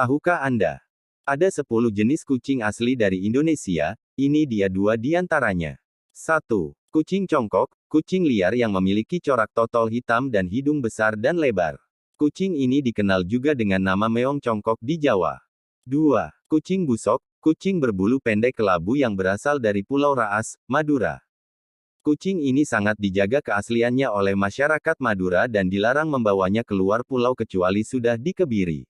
Tahukah Anda? Ada 10 jenis kucing asli dari Indonesia, ini dia 2 di antaranya. 1. Kucing congkok, kucing liar yang memiliki corak totol hitam dan hidung besar dan lebar. Kucing ini dikenal juga dengan nama meong congkok di Jawa. 2. Kucing busok, kucing berbulu pendek kelabu yang berasal dari Pulau Raas, Madura. Kucing ini sangat dijaga keasliannya oleh masyarakat Madura dan dilarang membawanya keluar pulau kecuali sudah dikebiri.